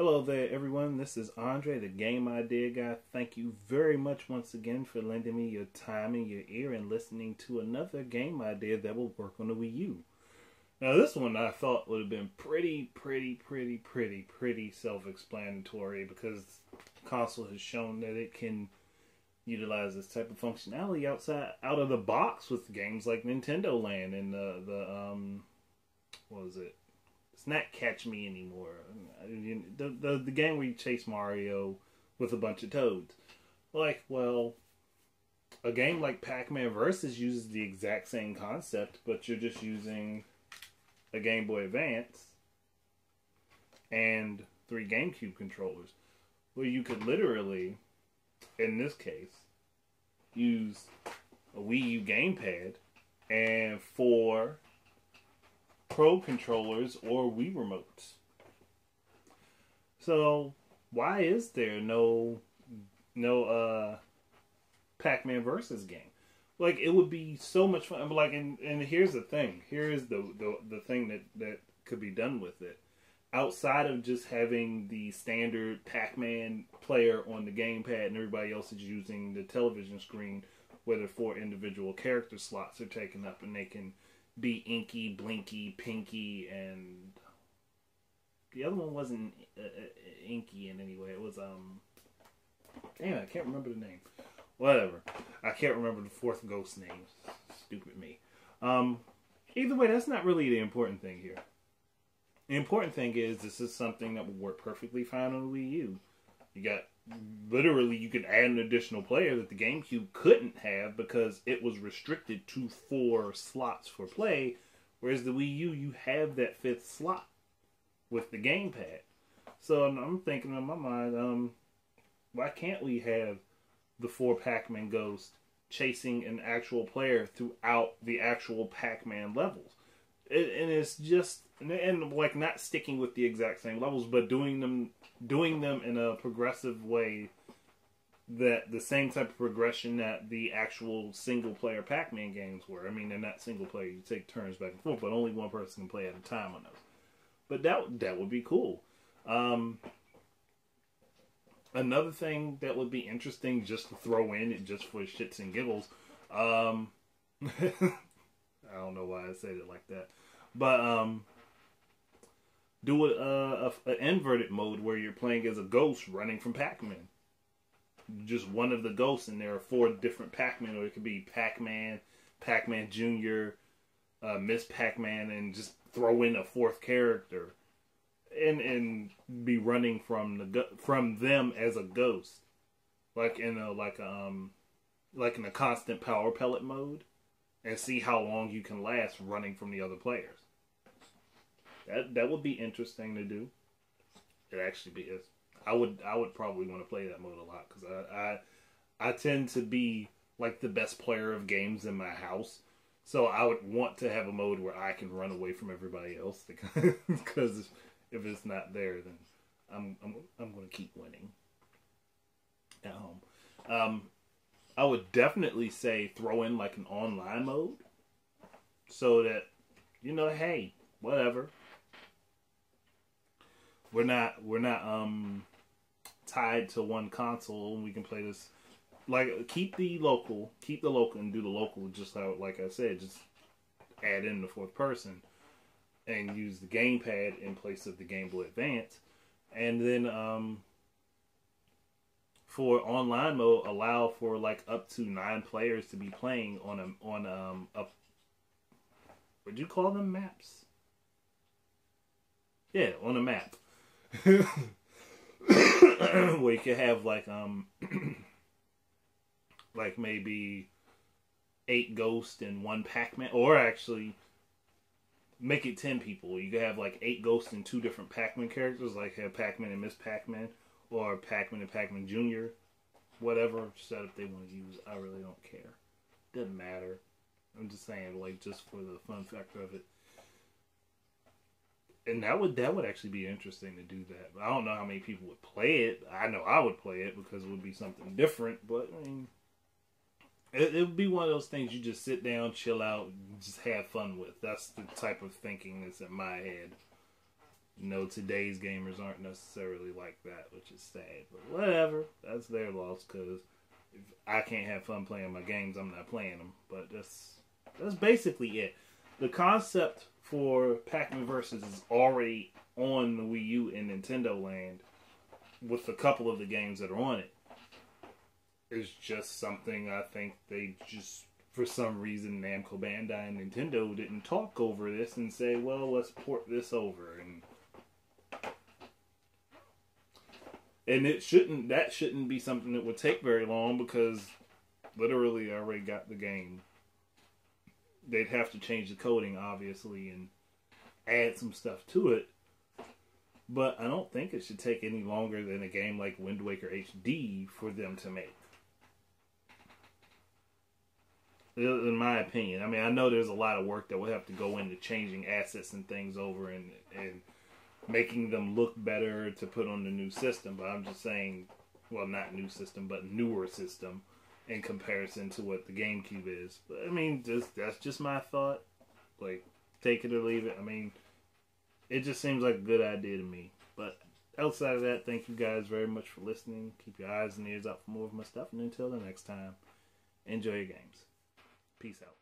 Hello there, everyone. This is Andre, the Game Idea Guy. Thank you very much once again for lending me your time and your ear and listening to another game idea that will work on the Wii U. Now, this one I thought would have been pretty self-explanatory because the console has shown that it can utilize this type of functionality out of the box with games like Nintendo Land and what was it? It's not Catch Me anymore. The game where you chase Mario with a bunch of toads. Like, well, a game like Pac-Man Versus uses the exact same concept, but you're just using a Game Boy Advance and 3 GameCube controllers. Well, you could literally, in this case, use a Wii U gamepad and 4 Pro controllers or Wii remotes. So why is there no Pac-Man Versus game? Like, it would be so much fun. Like, and here's the thing. Here is the thing that could be done with it. Outside of just having the standard Pac-Man player on the gamepad and everybody else is using the television screen where the 4 individual character slots are taken up and they can be Inky, Blinky, Pinky, and the other one wasn't Inky in any way. It was damn, I can't remember the name. Whatever, I can't remember the 4th ghost name. Stupid me. Either way, that's not really the important thing here. The important thing is this is something that will work perfectly fine on the Wii U. You got literally, you could add an additional player that the GameCube couldn't have because it was restricted to 4 slots for play, whereas the Wii U, you have that 5th slot with the gamepad. So I'm thinking in my mind, why can't we have the 4 Pac-Man ghosts chasing an actual player throughout the actual Pac-Man levels? And it's just, and like not sticking with the exact same levels, but doing them in a progressive way, that the same type of progression that the actual single player Pac-Man games were. I mean, they're not single player, you take turns back and forth, but only one person can play at a time on those. But that would be cool. Another thing that would be interesting just to throw in, just for shits and giggles, I don't know why I said it like that, but do an inverted mode where you're playing as a ghost running from Pac-Man. Just one of the ghosts, and there are 4 different Pac-Man, or it could be Pac-Man, Pac-Man Jr., Miss Pac-Man, and just throw in a 4th character, and be running from them as a ghost, like in a constant power pellet mode, and see how long you can last running from the other players. That would be interesting to do. It actually be. I would probably want to play that mode a lot because I tend to be like the best player of games in my house, so I would want to have a mode where I can run away from everybody else because if it's not there, then I'm going to keep winning at home. I would definitely say throw in like an online mode so that, hey, whatever. We're not tied to one console, and we can play this. Like, keep the local, and do the local just like I said, just add in the 4th person and use the gamepad in place of the Game Boy Advance, and then for online mode, allow for like up to 9 players to be playing on a what'd you call them, maps? Yeah, on a map. Where you could have like like maybe 8 ghosts and 1 Pac-Man, or actually make it 10 people. You could have like 8 ghosts and 2 different Pac-Man characters, like have Pac-Man and Miss Pac-Man, or Pac-Man and Pac-Man Jr. Whatever setup they want to use, I really don't care. Doesn't matter. I'm just saying, like, just for the fun factor of it. And that would actually be interesting to do that. I don't know how many people would play it. I know I would play it because it would be something different. But, I mean, it would be one of those things you just sit down, chill out, and just have fun with. That's the type of thinking that's in my head. You know, today's gamers aren't necessarily like that, which is sad. But whatever, that's their loss. Because if I can't have fun playing my games, I'm not playing them. But that's basically it. The concept for Pac-Man Versus is already on the Wii U and Nintendo Land with a couple of the games that are on it. It's just something I think they just, for some reason, Namco Bandai and Nintendo didn't talk over this and say, well, let's port this over. And that shouldn't be something that would take very long, because literally I already got the game. They'd have to change the coding, obviously, and add some stuff to it. But I don't think it should take any longer than a game like Wind Waker HD for them to make. In my opinion. I mean, I know there's a lot of work that will have to go into changing assets and things over and making them look better to put on the new system. But I'm just saying, well, not new system, but newer system in comparison to what the GameCube is. But, I mean, that's just my thought. Like, take it or leave it. I mean, it just seems like a good idea to me. But outside of that, thank you guys very much for listening. Keep your eyes and ears out for more of my stuff. And until the next time, enjoy your games. Peace out.